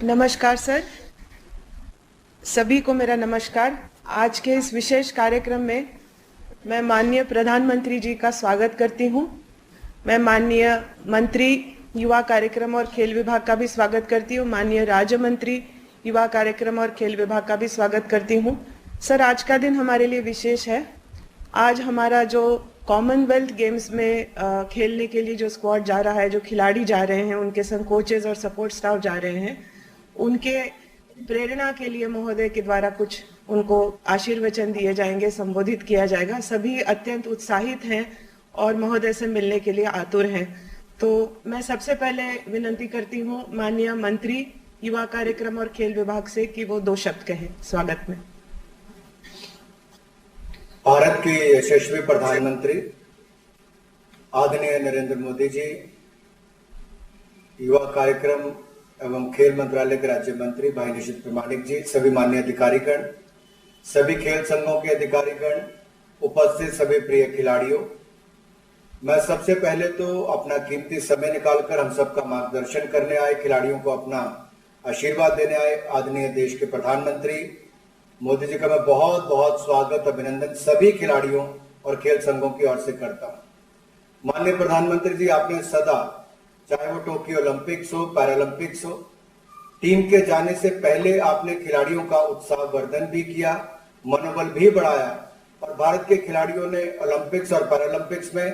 नमस्कार सर, सभी को मेरा नमस्कार। आज के इस विशेष कार्यक्रम में मैं माननीय प्रधानमंत्री जी का स्वागत करती हूँ। मैं माननीय मंत्री युवा कार्यक्रम और खेल विभाग का भी स्वागत करती हूँ। माननीय राज्य मंत्री युवा कार्यक्रम और खेल विभाग का भी स्वागत करती हूँ। सर, आज का दिन हमारे लिए विशेष है। आज हमारा जो कॉमनवेल्थ गेम्स में खेलने के लिए जो स्क्वाड जा रहा है, जो खिलाड़ी जा रहे हैं, उनके संग कोचेज और सपोर्ट स्टाफ जा रहे हैं, उनके प्रेरणा के लिए महोदय के द्वारा कुछ उनको आशीर्वचन दिए जाएंगे, संबोधित किया जाएगा। सभी अत्यंत उत्साहित हैं और महोदय से मिलने के लिए आतुर हैं। तो मैं सबसे पहले विनती करती हूँ माननीय मंत्री युवा कार्यक्रम और खेल विभाग से कि वो 2 शब्द कहें स्वागत में। भारत के यशस्वी प्रधानमंत्री आदरणीय नरेंद्र मोदी जी, युवा कार्यक्रम एवं खेल मंत्रालय के राज्य मंत्री भाई निशित प्रामाणिक जी, सभी माननीय अधिकारीगण, सभी खेल संघों के अधिकारीगण, उपस्थित सभी प्रिय खिलाड़ियों, मैं सबसे पहले तो अपना कीमती समय निकालकर हम सबका मार्गदर्शन करने आए, खिलाड़ियों को अपना आशीर्वाद देने आए आदरणीय देश के प्रधानमंत्री मोदी जी का मैं बहुत बहुत स्वागत, अभिनंदन सभी खिलाड़ियों और खेल संघों की ओर से करता हूं। माननीय प्रधानमंत्री जी, आपने सदा, चाहे वो टोक्यो ओलंपिक्स हो, पैरालंपिक्स हो, टीम के जाने से पहले आपने खिलाड़ियों का उत्साह वर्धन भी किया, मनोबल भी बढ़ाया और भारत के खिलाड़ियों ने ओलंपिक्स और पैरालंपिक्स में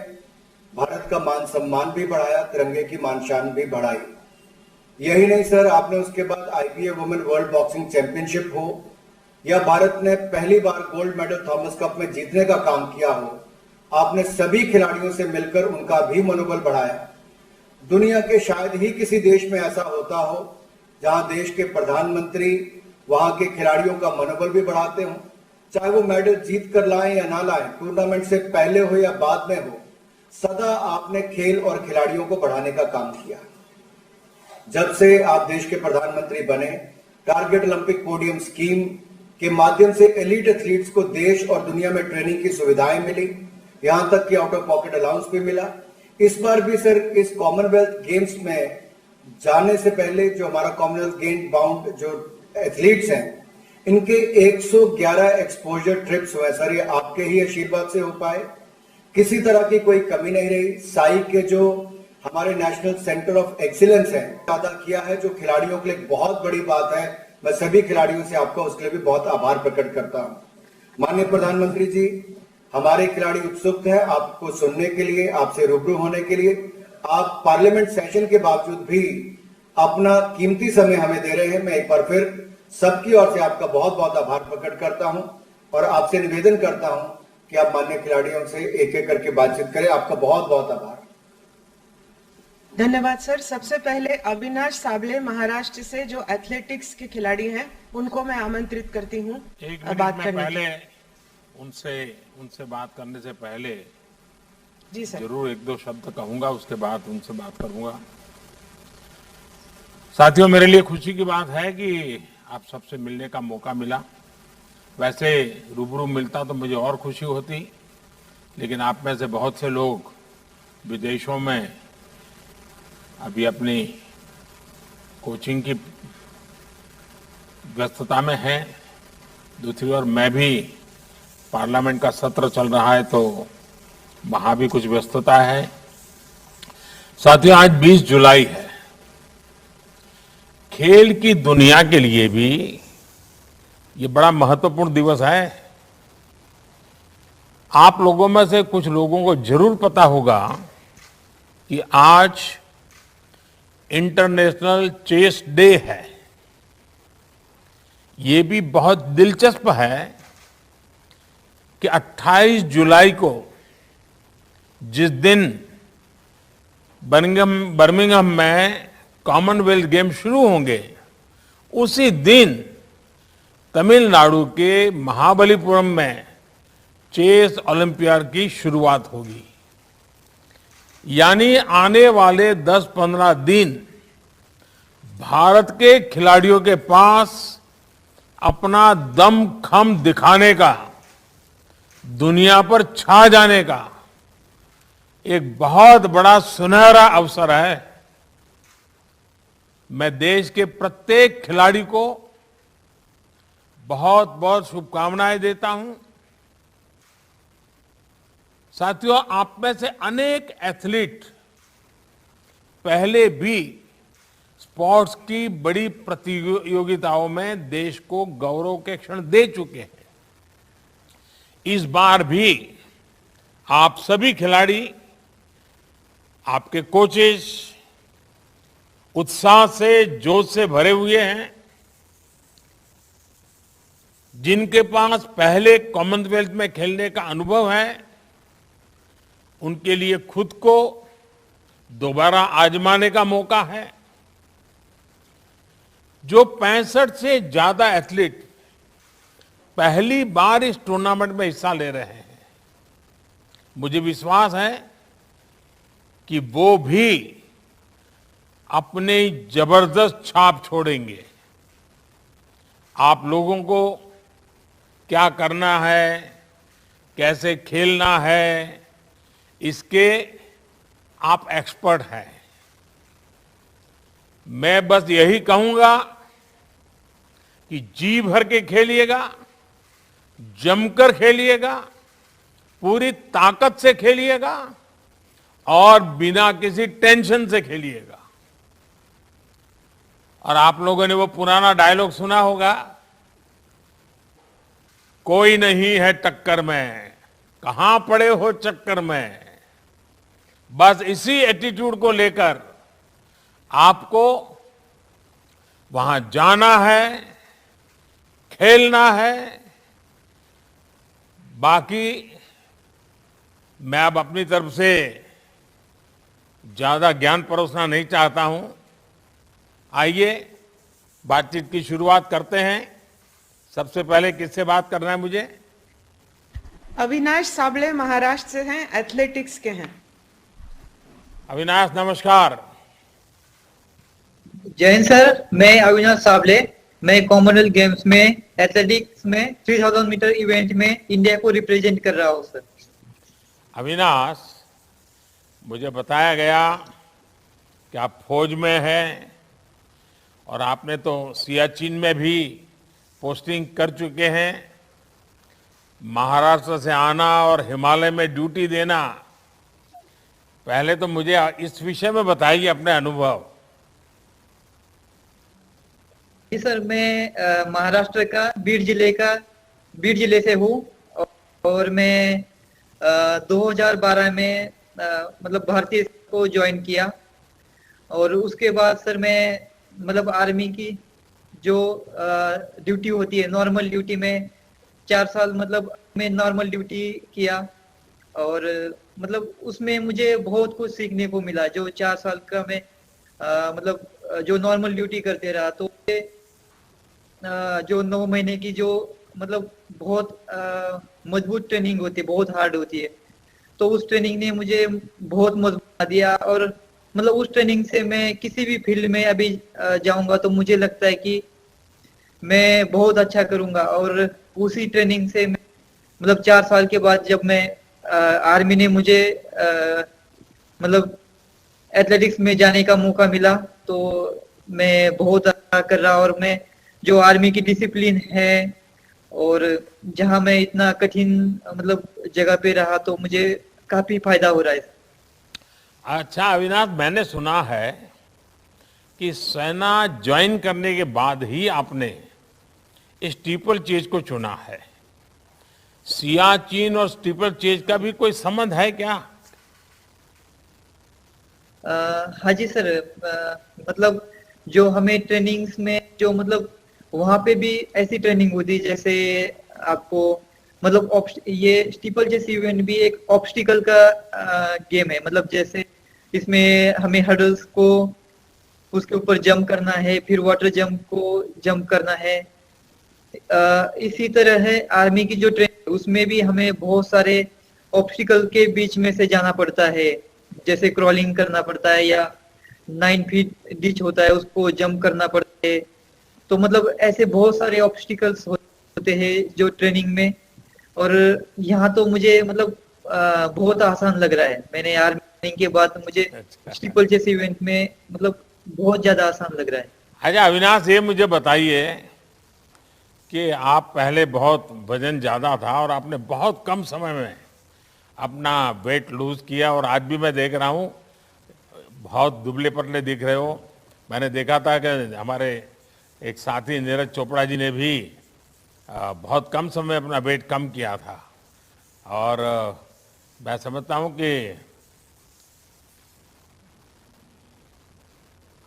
भारत का मान सम्मान भी बढ़ाया, तिरंगे की मान शान भी बढ़ाई। यही नहीं सर, आपने उसके बाद IBA women world boxing championship हो या भारत ने पहली बार गोल्ड मेडल थॉमस कप में जीतने का काम किया हो, आपने सभी खिलाड़ियों से मिलकर उनका भी मनोबल बढ़ाया। दुनिया के शायद ही किसी देश में ऐसा होता हो जहां देश के प्रधानमंत्री वहां के खिलाड़ियों का मनोबल भी बढ़ाते हो, चाहे वो मेडल जीत कर लाएं या ना लाएं, टूर्नामेंट से पहले हो या बाद में हो, सदा आपने खेल और खिलाड़ियों को बढ़ाने का काम किया। जब से आप देश के प्रधानमंत्री बने, टारगेट ओलंपिक पोडियम स्कीम के माध्यम से एलीट एथलीट्स को देश और दुनिया में ट्रेनिंग की सुविधाएं मिली, यहां तक कि आउट ऑफ पॉकेट अलाउंस भी मिला। इस बार भी सर इस कॉमनवेल्थ गेम्स में जाने से पहले जो हमारा कॉमनवेल्थ गेम बाउंड जो एथलीट्स हैं, इनके 111 एक्सपोजर ट्रिप्स हुए सर, ये आपके ही आशीर्वाद से हो पाए, किसी तरह की कोई कमी नहीं रही। साई के जो हमारे नेशनल सेंटर ऑफ एक्सीलेंस है अदा किया है, जो खिलाड़ियों के लिए बहुत बड़ी बात है। मैं सभी खिलाड़ियों से आपका उसके लिए भी बहुत आभार प्रकट करता हूं। माननीय प्रधानमंत्री जी, हमारे खिलाड़ी उत्सुक हैं आपको सुनने के लिए, आपसे रूबरू होने के लिए। आप पार्लियामेंट सेशन के बावजूद भी अपना कीमती समय हमें दे रहे हैं। मैं एक बार फिर सबकी ओर से आपका बहुत बहुत आभार प्रकट करता हूं और आपसे निवेदन करता हूं कि आप माननीय खिलाड़ियों से एक एक करके बातचीत करें। आपका बहुत बहुत आभार। धन्यवाद सर। सबसे पहले अविनाश साबले महाराष्ट्र से जो एथलेटिक्स के खिलाड़ी हैं, उनको मैं आमंत्रित करती हूँ बात करने पहले उनसे बात करने से पहले जी सर, जरूर 1-2 शब्द कहूंगा, उसके बाद उनसे बात करूंगा। साथियों, मेरे लिए खुशी की बात है कि आप सबसे मिलने का मौका मिला। वैसे रूबरू मिलता तो मुझे और खुशी होती, लेकिन आप में से बहुत से लोग विदेशों में अभी अपनी कोचिंग की व्यस्तता में हैं। दूसरी ओर मैं भी, पार्लियामेंट का सत्र चल रहा है तो वहां भी कुछ व्यस्तता है। साथियों, आज 20 जुलाई है। खेल की दुनिया के लिए भी ये बड़ा महत्वपूर्ण दिवस है। आप लोगों में से कुछ लोगों को जरूर पता होगा कि आज इंटरनेशनल चेस डे है। ये भी बहुत दिलचस्प है कि 28 जुलाई को जिस दिन बर्मिंघम में कॉमनवेल्थ गेम शुरू होंगे, उसी दिन तमिलनाडु के महाबलीपुरम में चेस ओलंपियाड की शुरुआत होगी। यानी आने वाले 10-15 दिन भारत के खिलाड़ियों के पास अपना दम खम दिखाने का, दुनिया पर छा जाने का एक बहुत बड़ा सुनहरा अवसर है। मैं देश के प्रत्येक खिलाड़ी को बहुत बहुत शुभकामनाएं देता हूं। साथियों, आप में से अनेक एथलीट पहले भी स्पोर्ट्स की बड़ी प्रतियोगिताओं में देश को गौरव के क्षण दे चुके हैं। इस बार भी आप सभी खिलाड़ी, आपके कोचेस उत्साह से, जोश से भरे हुए हैं। जिनके पास पहले कॉमनवेल्थ में खेलने का अनुभव है, उनके लिए खुद को दोबारा आजमाने का मौका है। जो 65 से ज्यादा एथलीट पहली बार इस टूर्नामेंट में हिस्सा ले रहे हैं, मुझे विश्वास है कि वो भी अपनी जबरदस्त छाप छोड़ेंगे। आप लोगों को क्या करना है, कैसे खेलना है, इसके आप एक्सपर्ट हैं। मैं बस यही कहूंगा कि जी भर के खेलिएगा, जमकर खेलिएगा, पूरी ताकत से खेलिएगा और बिना किसी टेंशन से खेलिएगा। और आप लोगों ने वो पुराना डायलॉग सुना होगा, कोई नहीं है टक्कर में, कहां पड़े हो चक्कर में। बस इसी एटीट्यूड को लेकर आपको वहां जाना है, खेलना है। बाकी मैं अब अपनी तरफ से ज्यादा ज्ञान परोसना नहीं चाहता हूं। आइए बातचीत की शुरुआत करते हैं। सबसे पहले किससे बात करना है मुझे? अविनाश साबले महाराष्ट्र से हैं, एथलेटिक्स के हैं। अविनाश, नमस्कार। जय हिंद सर, मैं अविनाश साबले। मैं कॉमनवेल्थ गेम्स में एथलेटिक्स में 3000 मीटर इवेंट में इंडिया को रिप्रेजेंट कर रहा हूँ सर। अविनाश, मुझे बताया गया कि आप फौज में हैं और आपने तो सियाचिन में भी पोस्टिंग कर चुके हैं। महाराष्ट्र से आना और हिमालय में ड्यूटी देना, पहले तो मुझे इस विषय में बताइए अपने अनुभव। जी सर, मैं महाराष्ट्र का बीड जिले से हूँ और मैं 2012 में मतलब भारतीय को ज्वाइन किया। और उसके बाद सर मैं मतलब आर्मी की जो ड्यूटी होती है, नॉर्मल ड्यूटी में 4 साल मतलब मैं नॉर्मल ड्यूटी किया। और मतलब उसमें मुझे बहुत कुछ सीखने को मिला। जो 4 साल का मैं मतलब जो नॉर्मल ड्यूटी करते रहा, तो जो 9 महीने की जो मतलब बहुत मजबूत ट्रेनिंग होती है, बहुत हार्ड होती है, तो उस ट्रेनिंग ने मुझे बहुत मजबूत बना दिया। और मतलब उस ट्रेनिंग से मैं किसी भी फील्ड में अभी जाऊंगा तो मुझे लगता है कि मैं बहुत अच्छा करूंगा। और उसी ट्रेनिंग से मतलब 4 साल के बाद जब मैं आर्मी ने मुझे मतलब एथलेटिक्स में जाने का मौका मिला, तो मैं बहुत अच्छा कर रहा। और मैं जो आर्मी की डिसिप्लिन है और जहां मैं इतना कठिन मतलब जगह पे रहा, तो मुझे काफी फायदा हो रहा है। अच्छा अविनाश, मैंने सुना है कि सेना ज्वाइन करने के बाद ही आपने स्टीपल चेज को चुना है। सियाचिन और स्टीपल चेज का भी कोई संबंध है क्या? हाँ जी सर, मतलब जो हमें ट्रेनिंग्स में जो मतलब वहां पे भी ऐसी ट्रेनिंग होती है जैसे आपको मतलब ये स्टीपल चेस इवेंट भी एक ऑब्स्टिकल का गेम है। मतलब जैसे इसमें हमें हर्डल्स को उसके ऊपर जंप करना है, फिर वाटर जंप को जंप करना है। इसी तरह है आर्मी की जो ट्रेनिंग, उसमें भी हमें बहुत सारे ऑब्स्टिकल के बीच में से जाना पड़ता है। जैसे क्रॉलिंग करना पड़ता है या 9 फीट डिच होता है, उसको जंप करना पड़ता है। तो मतलब ऐसे बहुत सारे ऑब्स्टिकल्स होते हैं जो ट्रेनिंग में। और यहाँ तो मुझे मतलब बहुत आसान लग रहा है। मैंने आर्मी के बाद मुझे स्टीपल चेस इवेंट में मतलब बहुत ज्यादा आसान लग रहा है। अच्छा अविनाश, ये मुझे बताइए कि आप पहले बहुत वजन ज्यादा था और आपने बहुत कम समय में अपना वेट लूज किया, और आज भी मैं देख रहा हूँ बहुत दुबले पतले दिख रहे हो। मैंने देखा था कि हमारे एक साथी नीरज चोपड़ा जी ने भी बहुत कम समय में अपना वेट कम किया था। और मैं समझता हूँ कि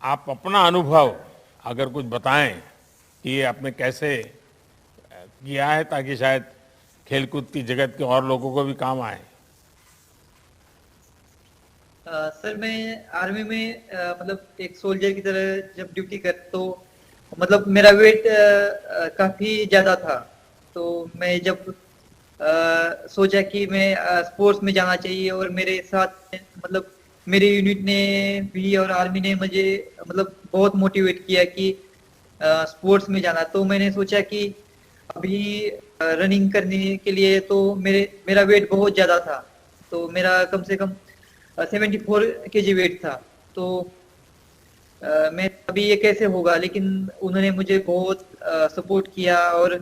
आप अपना अनुभव अगर कुछ बताएं कि ये आपने कैसे किया है, ताकि शायद खेलकूद की जगत के और लोगों को भी काम आए। सर मैं आर्मी में मतलब एक सोल्जर की तरह जब ड्यूटी कर, तो मतलब मेरा वेट काफी ज्यादा था। तो मैं जब सोचा कि मैं स्पोर्ट्स में जाना चाहिए, और मेरे साथ मतलब मेरे यूनिट ने भी और आर्मी ने मुझे मतलब बहुत मोटिवेट किया कि स्पोर्ट्स में जाना। तो मैंने सोचा कि अभी रनिंग करने के लिए तो मेरा वेट बहुत ज्यादा था। तो मेरा कम से कम 74 kg वेट था। तो मैं अभी ये कैसे होगा, लेकिन उन्होंने मुझे बहुत सपोर्ट किया, और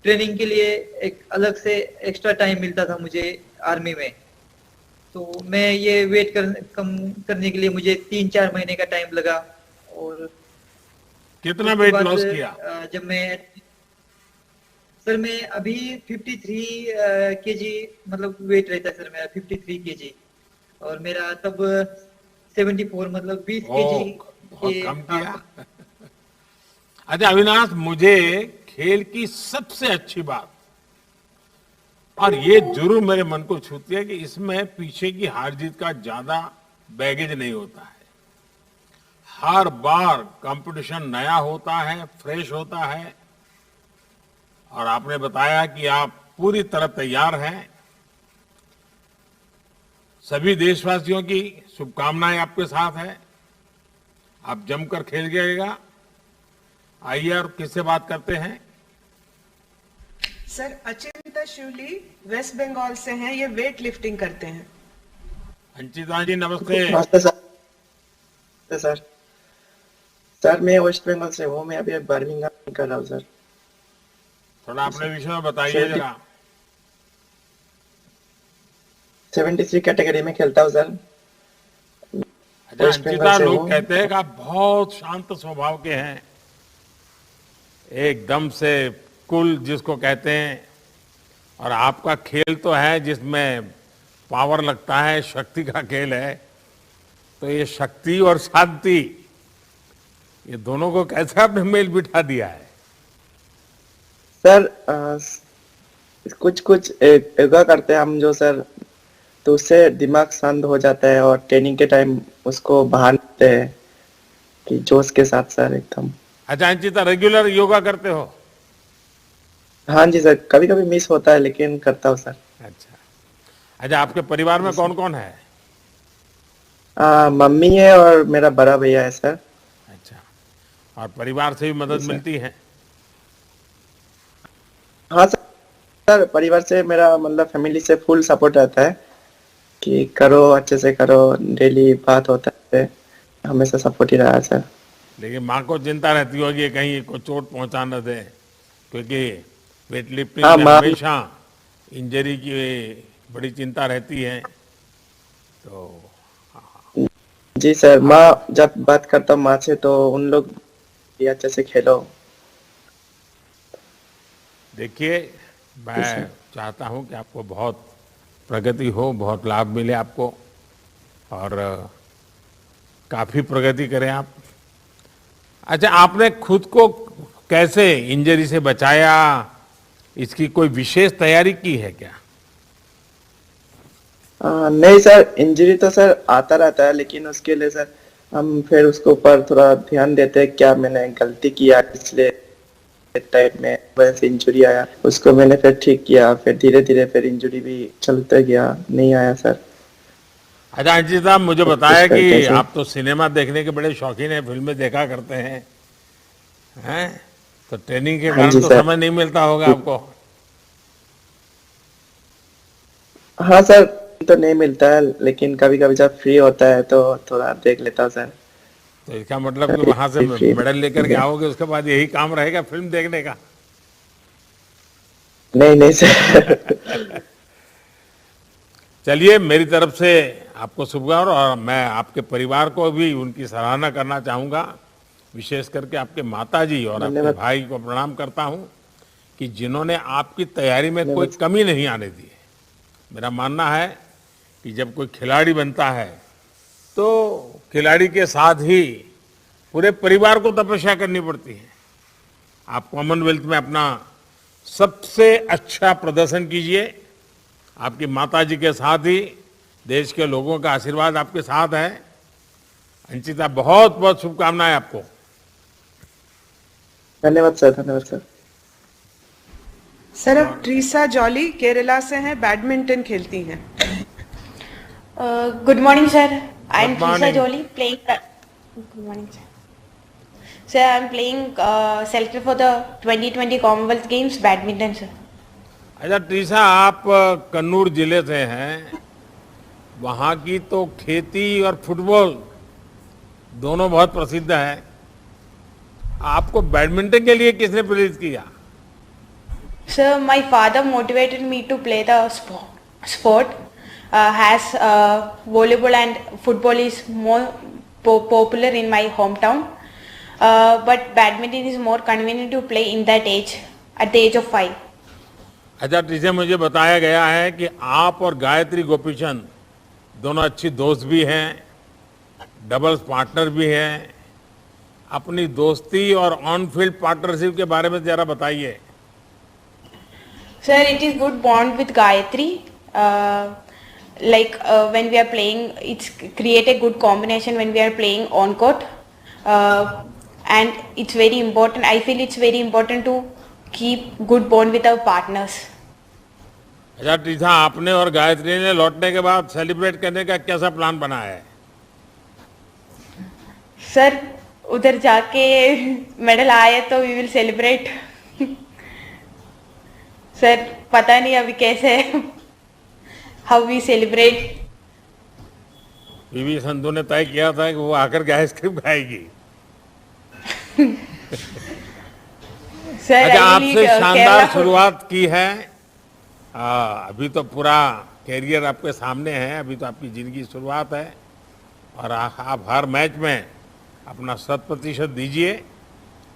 ट्रेनिंग के लिए एक अलग से एक्स्ट्रा टाइम मिलता था मुझे आर्मी में। तो मैं ये वेट कम करने के लिए मुझे 3-4 महीने का टाइम लगा। और कितना उसके वेट बाद लॉस किया? जब मैं सर मैं अभी 53 केजी मतलब वेट रहता है सर मेरा 53 केजी, और मेरा तब 74 मतलब 20 ओ, केजी के बहुत कम किया। आसपास। अच्छा अविनाश, मुझे खेल की सबसे अच्छी बात, और ये जरूर मेरे मन को छूती है, कि इसमें पीछे की हार जीत का ज्यादा बैगेज नहीं होता है। हर बार कंपटीशन नया होता है, फ्रेश होता है, और आपने बताया कि आप पूरी तरह तैयार हैं। सभी देशवासियों की शुभकामनाएं आपके साथ है। आप जमकर खेल गएगा। आइए और किससे बात करते हैं। सर अचिंता शिवली वेस्ट बंगाल से हैं, ये वेट लिफ्टिंग करते हैं। अंचिता जी नमस्ते। नमस्ते सर। नमस्ते सर। सर मैं वेस्ट बंगाल से हूँ। मैं अभी बर्मिंघम कर रहा हूँ सर। थोड़ा अपने विषय में बताइए 70 जरा। 73 कैटेगरी में खेलता हूँ सर। अच्छा वेस्ट बंगाल अंचिता, से लोग हूँ। कहते हैं कि आप बहुत शांत स्वभाव के हैं, एकदम से कूल जिसको कहते हैं, और आपका खेल तो है जिसमें पावर लगता है, शक्ति का खेल है। तो ये शक्ति और शांति, ये दोनों को कैसे आपने मेल बिठा दिया है? सर कुछ कुछ योगा करते हैं हम जो सर, तो उससे दिमाग शांत हो जाता है, और ट्रेनिंग के टाइम उसको बाहर लेते हैं कि जोश के साथ सर एकदम। अच्छा अंचिता, रेगुलर योगा करते हो? हाँ जी सर, कभी कभी मिस होता है लेकिन करता हूँ सर। अच्छा। अच्छा आपके परिवार में कौन कौन है? मम्मी है और मेरा बड़ा भैया है सर। अच्छा, और परिवार से भी मदद जी सर। मिलती है? हाँ सर, सर परिवार से मेरा मतलब फैमिली से फुल सपोर्ट रहता है कि करो अच्छे से करो, डेली बात होता है, हमेशा सपोर्ट ही रहा है सर। लेकिन माँ को चिंता रहती होगी कहीं को चोट पहुंचा न दे, क्योंकि वेट लिफ्टिंग हाँ में माँ। हमेशा इंजरी की बड़ी चिंता रहती है। तो जी सर, माँ जब बात करता हूँ माँ से तो उन लोग भी अच्छे से खेलो। देखिए, जी सर। मैं चाहता हूं कि आपको बहुत प्रगति हो, बहुत लाभ मिले आपको, और काफी प्रगति करें आप। अच्छा, आपने खुद को कैसे इंजरी से बचाया? इसकी कोई विशेष तैयारी की है क्या? नहीं सर, इंजरी तो सर आता रहता है, लेकिन उसके लिए सर हम फिर उसके ऊपर थोड़ा ध्यान देते हैं, क्या मैंने गलती किया इसलिए टाइप में वजह से इंजरी आया, उसको मैंने फिर ठीक किया, फिर धीरे धीरे फिर इंजरी भी चलते गया, नहीं आया सर। अच्छा अंजित साहब, मुझे तो बताया कुछ करके कि सर। आप तो सिनेमा देखने के बड़े शौकीन हैं, फिल्में देखा करते हैं, हैं? तो ट्रेनिंग के हाँ कारण जी तो सर। समय नहीं मिलता होगा आपको। हाँ सर, तो नहीं मिलता है, लेकिन कभी कभी जब फ्री होता है तो थोड़ा देख लेता हूँ सर। तो इसका मतलब कि वहां से मेडल लेकर के आओगे, उसके बाद यही काम रहेगा फिल्म देखने का? नहीं नहीं सर। चलिए, मेरी तरफ से आपको शुभकामनाएं, और मैं आपके परिवार को भी उनकी सराहना करना चाहूँगा, विशेष करके आपके माताजी और आपके धन्यवाद। भाई को प्रणाम करता हूँ कि जिन्होंने आपकी तैयारी में कोई कमी नहीं आने दी है। मेरा मानना है कि जब कोई खिलाड़ी बनता है तो खिलाड़ी के साथ ही पूरे परिवार को तपस्या करनी पड़ती है। आप कॉमनवेल्थ में अपना सबसे अच्छा प्रदर्शन कीजिए, आपकी माताजी के साथ ही देश के लोगों का आशीर्वाद आपके साथ है। अंशिता, बहुत बहुत शुभकामनाएं आपको। धन्यवाद सर, धन्यवाद सर। सर, अब ट्रीसा जॉली केरला से हैं, बैडमिंटन खेलती हैं। Good morning, sir. I am Good Trisa morning. Jolie playing. Good morning, sir. Sir, I am playing selected for the 2020 Commonwealth Games badminton, sir. अच्छा ट्रीसा, आप कन्नूर जिले से हैं, वहाँ की तो खेती और फुटबॉल दोनों बहुत प्रसिद्ध है। आपको बैडमिंटन के लिए किसने प्रेरित किया? Sir, my father motivated me to play the sport. As volleyball and football is more popular in my hometown, but badminton is more convenient to play in that age, at the age of 5. अच्छा ट्रीसा, मुझे बताया गया है कि आप और गायत्री गोपीचंद दोनों अच्छी दोस्त भी हैं, डबल्स पार्टनर भी हैं। अपनी दोस्ती और ऑन फील्ड पार्टनरशिप के बारे में जरा बताइए। Sir, it is good bond with Gayatri. When we are playing, it's create a good combination when we are playing on court, and it's very important. I feel it's very important to keep good bond with our partners. अच्छा ट्रीसा, आपने और गायत्री ने लौटने के बाद celebrate करने का कैसा प्लान बनाया है? Sir, उधर जाके मेडल आए तो we will celebrate. Sir, पता नहीं अभी कैसे how we celebrate. PV Sandhu ने तय किया था कि वो आकर के आइसक्रीम खाएगी। Sir, अच्छा, I will आपसे eat शानदार Kerala food. शुरुआत की है। अभी तो पूरा कैरियर आपके सामने है, अभी तो आपकी जिंदगी की शुरुआत है, और आप हर मैच में अपना 100% दीजिए,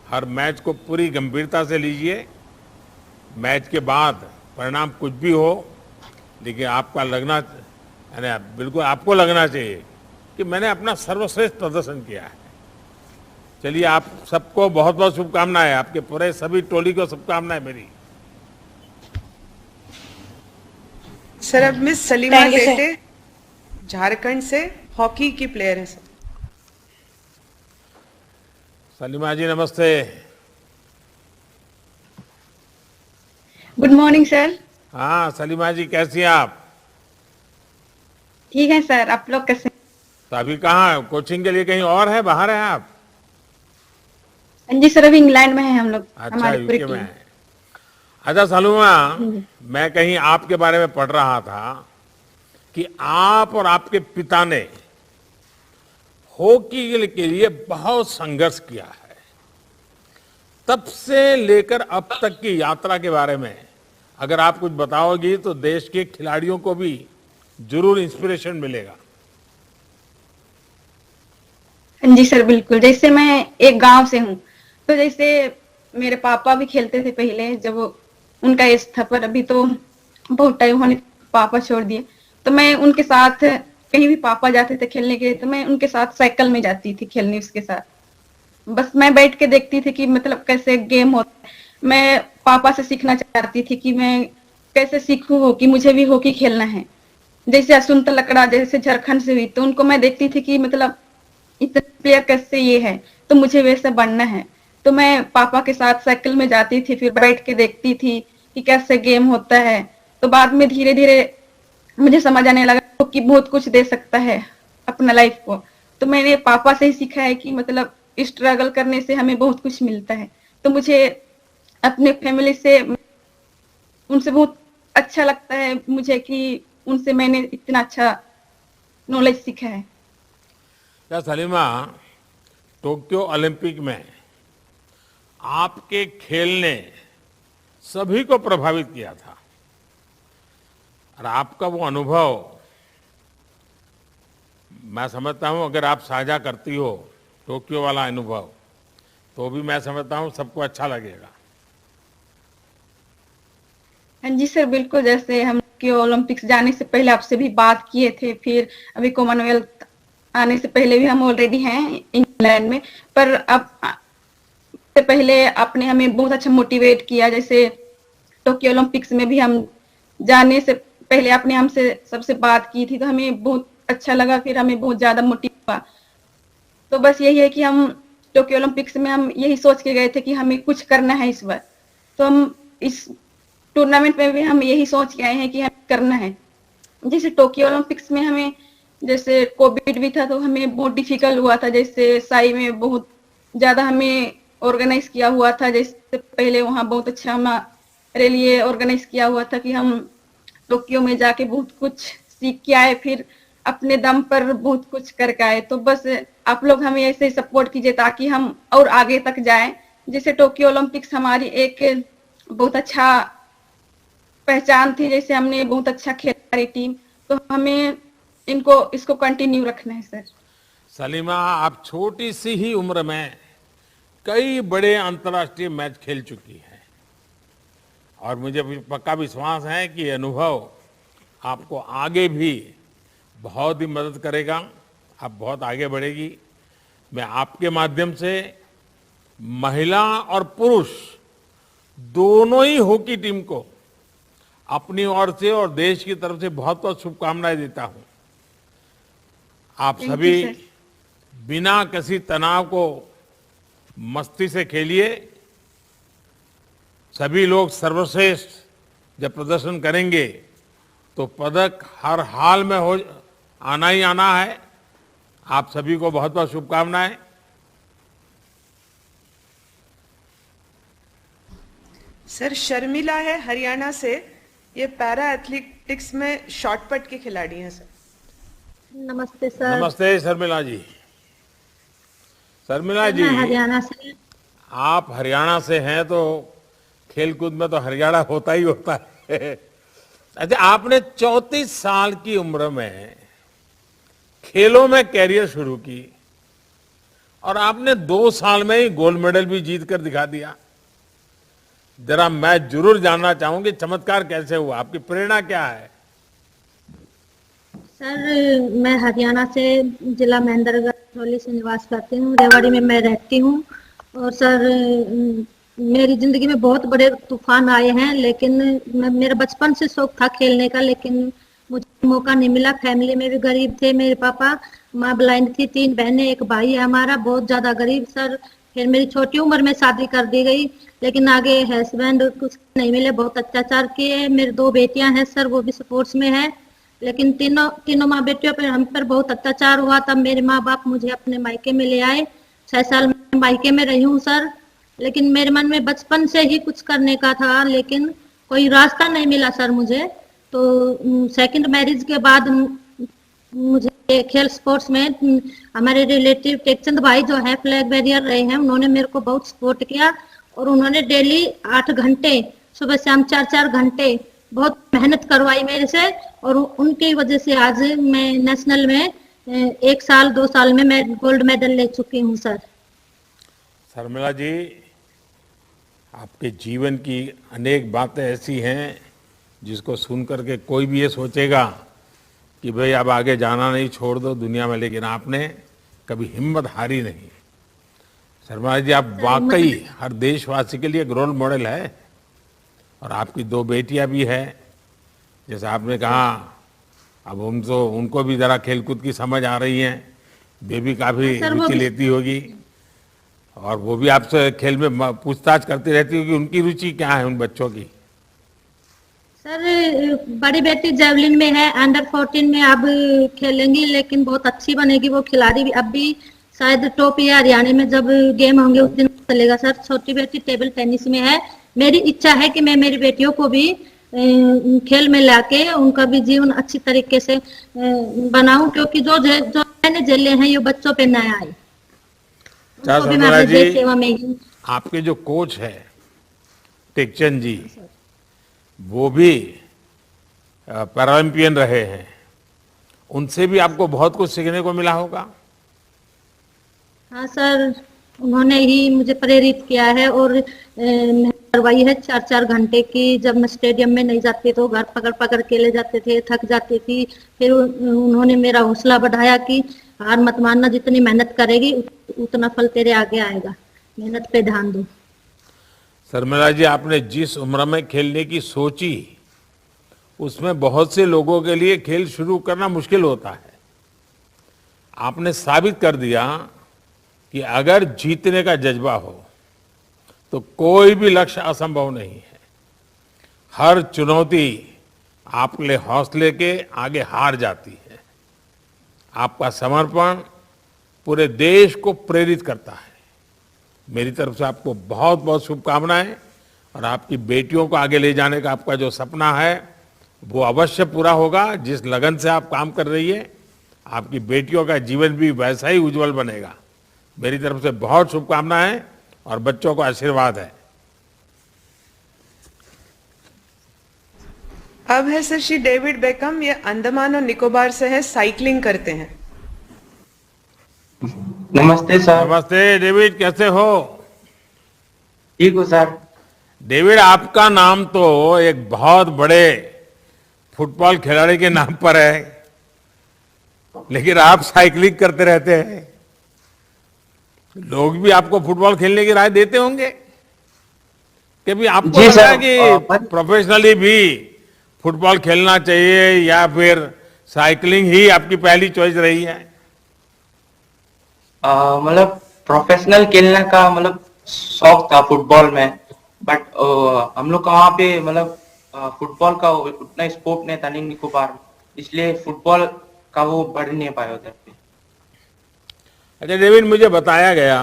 हर मैच को पूरी गंभीरता से लीजिए। मैच के बाद परिणाम कुछ भी हो, लेकिन आपका लगना, यानी बिल्कुल आपको लगना चाहिए कि मैंने अपना सर्वश्रेष्ठ प्रदर्शन किया है। चलिए, आप सबको बहुत बहुत शुभकामनाएं, आपके पूरे सभी टोली को शुभकामनाएं मेरी। सर, अब miss Salima Thank you, sir. Tete Jharkhand से हॉकी की प्लेयर हैं। सर, सलीमा जी नमस्ते। Good morning sir. हाँ सलीमा जी, कैसी हैं आप? ठीक है सर, आप लोग कैसे? तो अभी कहाँ, कोचिंग के लिए कहीं और है, बाहर हैं आप? जी सर, अभी इंग्लैंड में है हम लोग, अच्छा, हमारी पूरी यूके में टीम। है। अच्छा सलीमा, मैं कहीं आपके बारे में पढ़ रहा था कि आप और आपके पिता ने हॉकी के लिए बहुत संघर्ष किया है। तब से लेकर अब तक की यात्रा के बारे में अगर आप कुछ बताओगी तो देश के खिलाड़ियों को भी जरूर इंस्पिरेशन मिलेगा। जी सर, बिल्कुल। जैसे मैं एक गांव से हूँ, तो जैसे मेरे पापा भी खेलते थे पहले, जब उनका एज था, पर अभी तो बहुत टाइम होने पापा छोड़ दिए। तो मैं उनके साथ कहीं भी पापा जाते थे खेलने के लिए, तो मैं उनके साथ साइकिल में जाती थी खेलने उसके साथ। बस मैं बैठ के देखती थी कि मतलब कैसे गेम होता है। मैं पापा से सीखना चाहती थी कि मैं कैसे सीखूं कि मुझे भी हॉकी खेलना है। जैसे असुंता लकड़ा जैसे झारखंड से हुई, तो उनको मैं देखती थी कि मतलब इतने प्लेयर कैसे ये है, तो मुझे वैसे बनना है। तो मैं पापा के साथ साइकिल में जाती थी, फिर बैठ के देखती थी कि कैसे गेम होता है। तो बाद में धीरे धीरे मुझे समझ आने लगा कि बहुत कुछ दे सकता है अपना लाइफ को। तो मैंने पापा से ही सीखा है कि मतलब स्ट्रगल करने से हमें बहुत कुछ मिलता है। तो मुझे अपने फैमिली से, उनसे बहुत अच्छा लगता है मुझे कि उनसे मैंने इतना अच्छा नॉलेज सीखा है। क्या सलीमा, टोक्यो ओलंपिक में आपके खेल ने सभी को प्रभावित किया था और आपका वो अनुभव मैं समझता हूं अगर आप साझा करती हो टोक्यो वाला अनुभव तो भी मैं समझता हूं सबको अच्छा लगेगा। हाँ जी सर, बिल्कुल। जैसे हम ओलंपिक्स जाने से पहले आपसे भी बात किए थे, फिर अभी कॉमनवेल्थ आने से पहले भी हम ऑलरेडी हैं इंग्लैंड में, पर अब से पहले आपने हमें बहुत अच्छा मोटिवेट किया। जैसे टोक्यो ओलंपिक्स में भी हम जाने से पहले आपने हमसे सबसे बात की थी, तो हमें बहुत अच्छा लगा, फिर हमें बहुत ज्यादा मोटिव हुआ। तो बस यही है कि हम टोक्यो ओलंपिक्स में हम यही सोच के गए थे कि हमें कुछ करना है इस बार, तो हम इस टूर्नामेंट में भी हम यही सोच के आए हैं कि हमें करना है। जैसे टोक्यो ओलंपिक्स में हमें जैसे कोविड भी था तो हमें बहुत डिफिकल्ट हुआ था। जैसे साई में बहुत ज्यादा हमें ऑर्गेनाइज किया हुआ था, जैसे पहले वहाँ बहुत अच्छा हमारे लिए ऑर्गेनाइज किया हुआ था कि हम टोक्यो में जाके बहुत कुछ सीख के आए, फिर अपने दम पर बहुत कुछ करके आए। तो बस आप लोग हमें ऐसे सपोर्ट कीजिए ताकि हम और आगे तक जाएं। जैसे टोक्यो ओलंपिक्स हमारी एक बहुत अच्छा पहचान थी, जैसे हमने बहुत अच्छा खेला हमारी टीम, तो हमें इसको कंटिन्यू रखना है सर। सलीमा, आप छोटी सी ही उम्र में कई बड़े अंतर्राष्ट्रीय मैच खेल चुकी हैं और मुझे पक्का विश्वास है कि ये अनुभव आपको आगे भी बहुत ही मदद करेगा, आप बहुत आगे बढ़ेगी। मैं आपके माध्यम से महिला और पुरुष दोनों ही हॉकी टीम को अपनी ओर से और देश की तरफ से बहुत बहुत शुभकामनाएं देता हूं। आप सभी बिना किसी तनाव को मस्ती से खेलिए। सभी लोग सर्वश्रेष्ठ जब प्रदर्शन करेंगे तो पदक हर हाल में आना ही आना है। आप सभी को बहुत बहुत शुभकामनाएं। सर, शर्मिला है हरियाणा से, ये पैरा एथलेटिक्स में शॉटपट की खिलाड़ी हैं सर। नमस्ते सर। नमस्ते शर्मिला जी। शर्मिला जी, हरियाणा से। आप हरियाणा से हैं तो खेलकूद में तो हरियाणा होता ही होता है। अच्छा, आपने 34 साल की उम्र में खेलों में कैरियर शुरू की और आपने 2 साल में ही गोल्ड मेडल भी जीत कर दिखा दिया। जरा मैं जरूर जानना चाहूंगी चमत्कार कैसे हुआ, आपकी प्रेरणा क्या है? सर, मैं हरियाणा से जिला महेंद्रगढ़ से निवास करती हूँ। रेवाड़ी में मैं रहती हूँ। और सर, मेरी जिंदगी में बहुत बड़े तूफान आए हैं, लेकिन मेरा बचपन से शौक था खेलने का, लेकिन मुझे मौका नहीं मिला। फैमिली में भी गरीब थे, मेरे पापा, माँ ब्लाइंड थी, 3 बहनें, 1 भाई है हमारा, बहुत ज्यादा गरीब सर। फिर मेरी छोटी उम्र में शादी कर दी गई, लेकिन आगे हस्बैंड कुछ नहीं मिले, बहुत अत्याचार किए। मेरी 2 बेटियां हैं सर, वो भी स्पोर्ट्स में है, लेकिन तीनों माँ बेटियों पर हम पर बहुत अत्याचार हुआ। तब मेरे माँ बाप मुझे अपने मायके में ले आए। 6 साल में मायके में रही हूँ सर, लेकिन मेरे मन में बचपन से ही कुछ करने का था, लेकिन कोई रास्ता नहीं मिला सर मुझे। तो सेकंड मैरिज के बाद मुझे खेल स्पोर्ट्स में हमारे रिलेटिव टेकचंद भाई जो है फ्लैग बैरियर रहे हैं, उन्होंने मेरे को बहुत सपोर्ट किया और उन्होंने डेली 8 घंटे सुबह शाम 4-4 घंटे बहुत मेहनत करवाई मेरे से, और उनकी वजह से आज मैं नेशनल में 1 साल 2 साल में मैं गोल्ड मेडल ले चुकी हूँ सर। शर्मिला जी, आपके जीवन की अनेक बातें ऐसी हैं जिसको सुन करके कोई भी ये सोचेगा कि भाई अब आगे जाना नहीं, छोड़ दो दुनिया में, लेकिन आपने कभी हिम्मत हारी नहीं। शर्मिला जी, आप वाकई हर देशवासी के लिए एक रोल मॉडल है। और आपकी 2 बेटियां भी हैं, जैसे आपने कहा, अब उनको भी जरा खेलकूद की समझ आ रही है, बेबी काफी रुचि लेती होगी और वो भी आपसे खेल में पूछताछ करती रहती होगी, उनकी रुचि क्या है उन बच्चों की? सर, बड़ी बेटी जेवलिन में है, अंडर 14 में अब खेलेंगी, लेकिन बहुत अच्छी बनेगी वो खिलाड़ी भी। अब भी शायद टॉप या हरियाणा में जब गेम होंगे उस दिन चलेगा सर। छोटी बेटी टेबल टेनिस में है। मेरी इच्छा है कि मैं मेरी बेटियों को भी खेल में लाके उनका भी जीवन अच्छी तरीके से बनाऊं, क्योंकि जो मैंने झेले हैं ये बच्चों पे न आए। अच्छा उनको भी मैं शर्मिला अपने देश जी, सेवा में ही। आपके जो कोच है टेकचंद जी, वो भी पैरालंपियन रहे हैं, उनसे भी आपको बहुत कुछ सीखने को मिला होगा। हाँ सर, उन्होंने ही मुझे प्रेरित किया है और मेहनत करवाई है 4-4 घंटे की। जब मैं स्टेडियम में नहीं जाती तो घर पकड़ पकड़ के ले जाते थे, थक जाती थी। फिर उन्होंने मेरा हौसला बढ़ाया कि हार मत मानना, जितनी मेहनत करेगी उतना फल तेरे आगे आएगा, मेहनत पे ध्यान दो। शर्मिला जी, आपने जिस उम्र में खेलने की सोची, उसमें बहुत से लोगों के लिए खेल शुरू करना मुश्किल होता है। आपने साबित कर दिया कि अगर जीतने का जज्बा हो तो कोई भी लक्ष्य असंभव नहीं है। हर चुनौती आपके लिए हौसले के आगे हार जाती है। आपका समर्पण पूरे देश को प्रेरित करता है। मेरी तरफ से आपको बहुत बहुत शुभकामनाएं, और आपकी बेटियों को आगे ले जाने का आपका जो सपना है वो अवश्य पूरा होगा। जिस लगन से आप काम कर रही है, आपकी बेटियों का जीवन भी वैसा ही उज्जवल बनेगा। मेरी तरफ से बहुत शुभकामनाएं और बच्चों को आशीर्वाद है। अब है सर श्री डेविड बेकम, ये अंडमान और निकोबार से है, साइकिलिंग करते हैं। नमस्ते सर। नमस्ते डेविड, कैसे हो? ठीक हो सर। डेविड, आपका नाम तो एक बहुत बड़े फुटबॉल खिलाड़ी के नाम पर है, लेकिन आप साइकिलिंग करते रहते हैं। लोग भी आपको फुटबॉल खेलने की राय देते होंगे कि भी आपको जी लगा सर, कि प्रोफेशनली भी फुटबॉल खेलना चाहिए, या फिर साइकिलिंग ही आपकी पहली चॉइस रही है? मतलब प्रोफेशनल खेलने का मतलब शौक था फुटबॉल में, बट हम लोग का वहाँ पे मतलब फुटबॉल का उतना स्कोप नहीं था नहीं निकोबार में, इसलिए फुटबॉल का वो बढ़ नहीं पाया उधर पे। अच्छा डेविड, मुझे बताया गया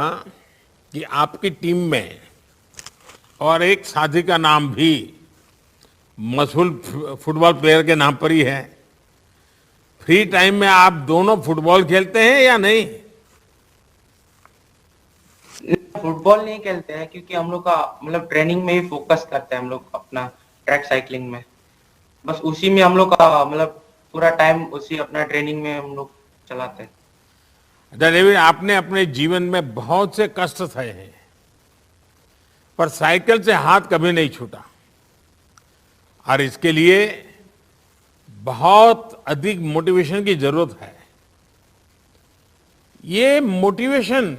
कि आपकी टीम में और एक साथी का नाम भी मशहूर फुटबॉल प्लेयर के नाम पर ही है। फ्री टाइम में आप दोनों फुटबॉल खेलते हैं या नहीं? फुटबॉल नहीं खेलते हैं क्योंकि हम लोग का मतलब ट्रेनिंग में ही फोकस करते हैं हम लोग अपना ट्रैक साइकिलिंग में, बस उसी में हम लोग का मतलब पूरा टाइम उसी अपना ट्रेनिंग में हम लोग चलाते हैं। अच्छा डेविड, आपने अपने जीवन में बहुत से कष्ट सहे हैं, पर साइकिल से हाथ कभी नहीं छूटा, और इसके लिए बहुत अधिक मोटिवेशन की जरूरत है। ये मोटिवेशन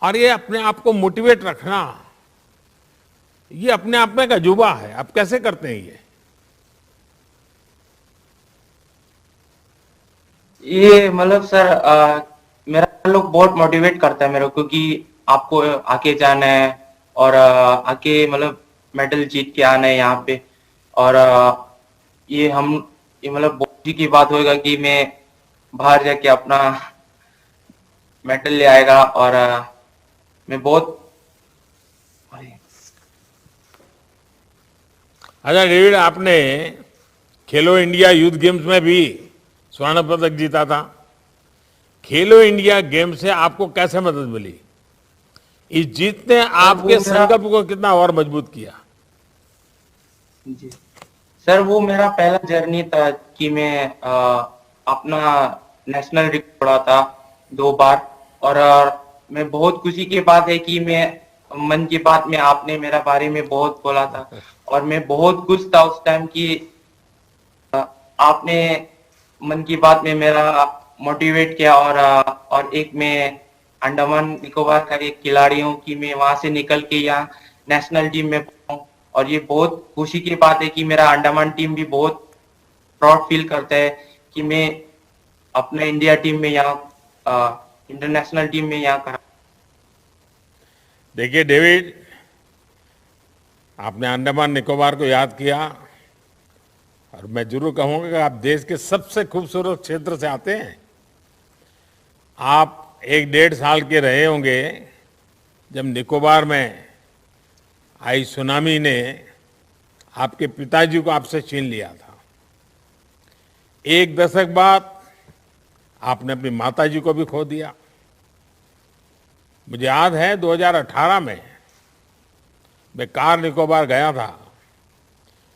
और ये अपने आप को मोटिवेट रखना, ये अपने आप में एक अजूबा है। आप कैसे करते हैं ये मतलब सर मेरा लोग बहुत मोटिवेट करता है मेरे को कि आपको आगे जाना है और आगे मतलब मेडल जीत के आना है यहाँ पे, और ये मतलब बहुत ही की बात होगा कि मैं बाहर जाके अपना मेडल ले आएगा, और मैं बहुत। अच्छा डेविड, आपने खेलो इंडिया यूथ गेम्स में भी स्वर्ण पदक जीता था। खेलो इंडिया गेम से आपको कैसे मदद मिली? इस जीत ने आपके संकल्प को कितना और मजबूत किया? जी सर, वो मेरा पहला जर्नी था कि मैं अपना नेशनल रिकॉर्ड तोड़ा था 2 बार, और मैं बहुत खुशी की बात है कि मैं मन की बात में आपने मेरा बारे में बहुत बोला था, और मैं बहुत खुश था उस टाइम कि आपने मन की बात में मेरा मोटिवेट किया, और एक मैं अंडमान निकोबार का एक खिलाड़ी हूँ कि मैं वहां से निकल के यहाँ नेशनल टीम में पहुंचा, और ये बहुत खुशी की बात है कि मेरा अंडमान टीम भी बहुत प्राउड फील करता है कि मैं अपने इंडिया टीम में यहाँ इंटरनेशनल टीम में यहाँ करा। देखिए डेविड, आपने अंडमान निकोबार को याद किया, और मैं जरूर कहूंगा कि आप देश के सबसे खूबसूरत क्षेत्र से आते हैं। आप 1-1.5 साल के रहे होंगे जब निकोबार में आई सुनामी ने आपके पिताजी को आपसे छीन लिया था। 1 दशक बाद आपने अपनी माताजी को भी खो दिया। मुझे याद है 2018 में मैं कार निकोबार गया था,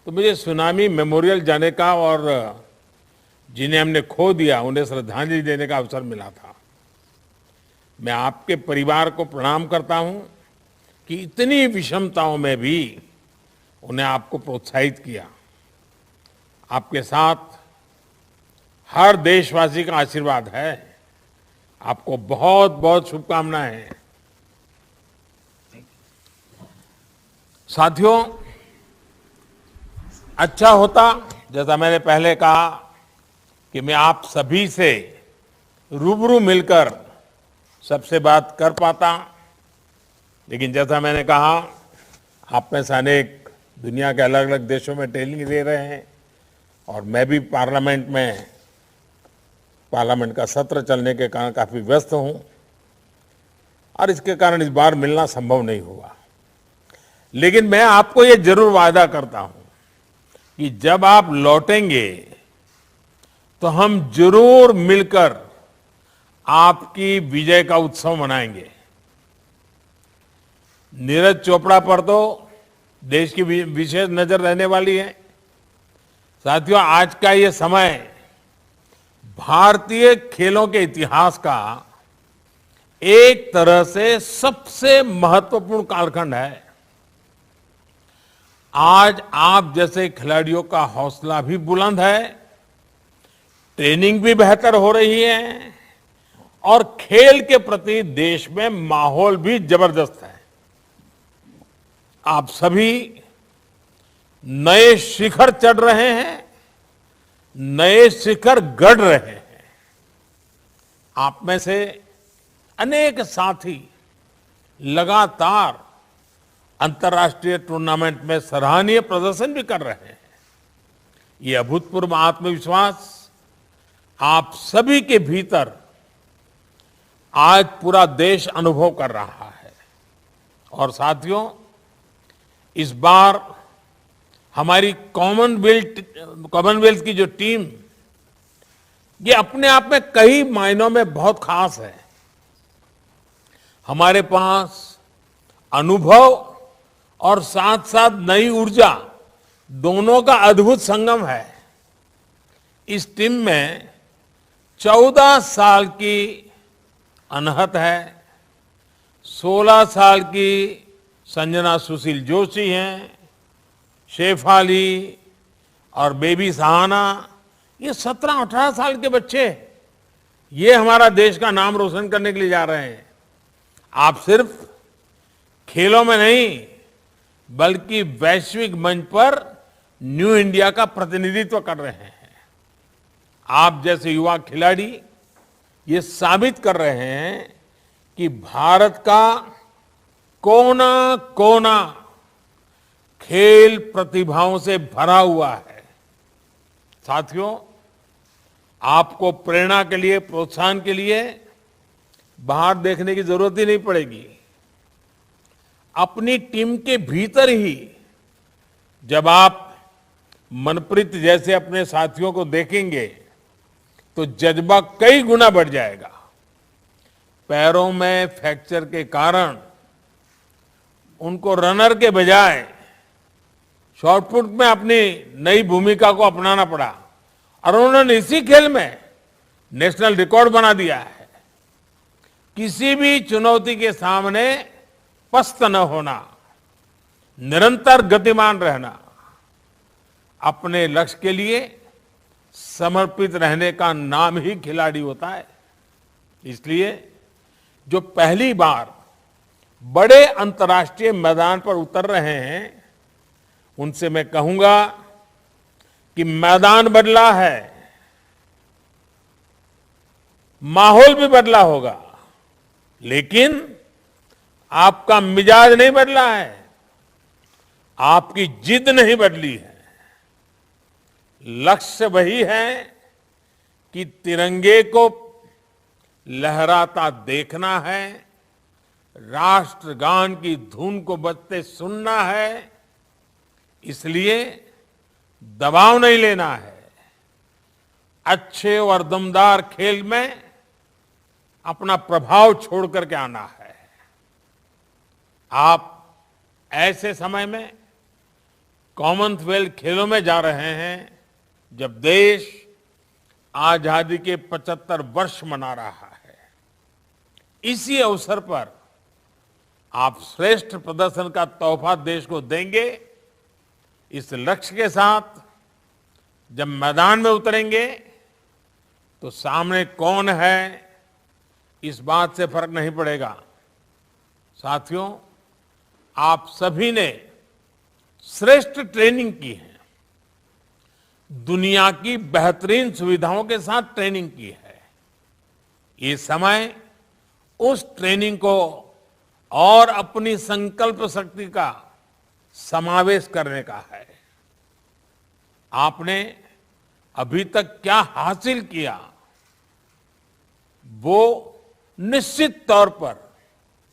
तो मुझे सुनामी मेमोरियल जाने का और जिन्हें हमने खो दिया उन्हें श्रद्धांजलि देने का अवसर मिला था। मैं आपके परिवार को प्रणाम करता हूं कि इतनी विषमताओं में भी उन्हें आपको प्रोत्साहित किया। आपके साथ हर देशवासी का आशीर्वाद है। आपको बहुत बहुत शुभकामनाएं। साथियों, अच्छा होता जैसा मैंने पहले कहा कि मैं आप सभी से रूबरू मिलकर सबसे बात कर पाता, लेकिन जैसा मैंने कहा आप में से अनेक दुनिया के अलग अलग देशों में ट्रेनिंग दे रहे हैं और मैं भी पार्लियामेंट का सत्र चलने के कारण काफी व्यस्त हूं और इसके कारण इस बार मिलना संभव नहीं हुआ। लेकिन मैं आपको ये जरूर वादा करता हूं कि जब आप लौटेंगे तो हम जरूर मिलकर आपकी विजय का उत्सव मनाएंगे। नीरज चोपड़ा पर तो देश की विशेष नजर रहने वाली है। साथियों, आज का ये समय भारतीय खेलों के इतिहास का एक तरह से सबसे महत्वपूर्ण कालखंड है। आज आप जैसे खिलाड़ियों का हौसला भी बुलंद है, ट्रेनिंग भी बेहतर हो रही है और खेल के प्रति देश में माहौल भी जबरदस्त है। आप सभी नए शिखर चढ़ रहे हैं, नए शिखर गढ़ रहे हैं। आप में से अनेक साथी लगातार अंतर्राष्ट्रीय टूर्नामेंट में सराहनीय प्रदर्शन भी कर रहे हैं। ये अभूतपूर्व आत्मविश्वास आप सभी के भीतर आज पूरा देश अनुभव कर रहा है। और साथियों, इस बार हमारी कॉमनवेल्थ की जो टीम, ये अपने आप में कई मायनों में बहुत खास है। हमारे पास अनुभव और साथ साथ नई ऊर्जा दोनों का अद्भुत संगम है। इस टीम में 14 साल की अनहत है, 16 साल की संजना सुशील जोशी हैं, शेफाली और बेबी सहाना, ये 17-18 साल के बच्चे, ये हमारा देश का नाम रोशन करने के लिए जा रहे हैं। आप सिर्फ खेलों में नहीं बल्कि वैश्विक मंच पर न्यू इंडिया का प्रतिनिधित्व कर रहे हैं। आप जैसे युवा खिलाड़ी ये साबित कर रहे हैं कि भारत का कोना कोना खेल प्रतिभाओं से भरा हुआ है। साथियों, आपको प्रेरणा के लिए, प्रोत्साहन के लिए बाहर देखने की जरूरत ही नहीं पड़ेगी। अपनी टीम के भीतर ही जब आप मनप्रीत जैसे अपने साथियों को देखेंगे तो जज्बा कई गुना बढ़ जाएगा। पैरों में फ्रैक्चर के कारण उनको रनर के बजाय शॉटपुट में अपनी नई भूमिका को अपनाना पड़ा और उन्होंने इसी खेल में नेशनल रिकॉर्ड बना दिया है। किसी भी चुनौती के सामने पस्त न होना, निरंतर गतिमान रहना, अपने लक्ष्य के लिए समर्पित रहने का नाम ही खिलाड़ी होता है। इसलिए जो पहली बार बड़े अंतर्राष्ट्रीय मैदान पर उतर रहे हैं, उनसे मैं कहूंगा कि मैदान बदला है, माहौल भी बदला होगा, लेकिन आपका मिजाज नहीं बदला है, आपकी जिद नहीं बदली है। लक्ष्य वही है कि तिरंगे को लहराता देखना है, राष्ट्रगान की धुन को बजते सुनना है। इसलिए दबाव नहीं लेना है, अच्छे और दमदार खेल में अपना प्रभाव छोड़ करके आना है। आप ऐसे समय में कॉमनवेल्थ खेलों में जा रहे हैं जब देश आजादी के 75 वर्ष मना रहा है। इसी अवसर पर आप श्रेष्ठ प्रदर्शन का तोहफा देश को देंगे। इस लक्ष्य के साथ जब मैदान में उतरेंगे तो सामने कौन है इस बात से फर्क नहीं पड़ेगा। साथियों, आप सभी ने श्रेष्ठ ट्रेनिंग की है, दुनिया की बेहतरीन सुविधाओं के साथ ट्रेनिंग की है। ये समय उस ट्रेनिंग को और अपनी संकल्प शक्ति का समावेश करने का है। आपने अभी तक क्या हासिल किया वो निश्चित तौर पर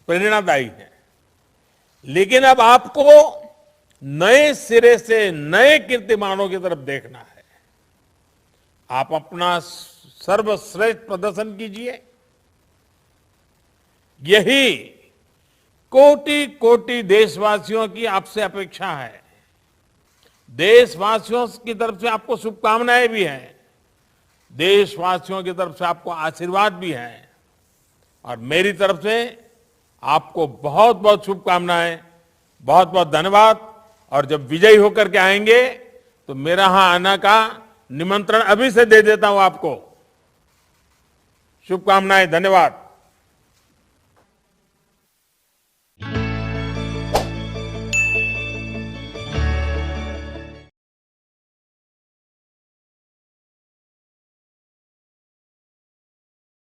प्रेरणादायी है, लेकिन अब आपको नए सिरे से नए कीर्तिमानों की तरफ देखना है। आप अपना सर्वश्रेष्ठ प्रदर्शन कीजिए। यही कोटि कोटि देशवासियों की आपसे अपेक्षा है। देशवासियों की तरफ से आपको शुभकामनाएं भी हैं, देशवासियों की तरफ से आपको आशीर्वाद भी है, और मेरी तरफ से आपको बहुत बहुत शुभकामनाएं, बहुत बहुत धन्यवाद। और जब विजयी होकर के आएंगे तो मेरा यहां आने का निमंत्रण अभी से दे देता हूं आपको। शुभकामनाएं, धन्यवाद।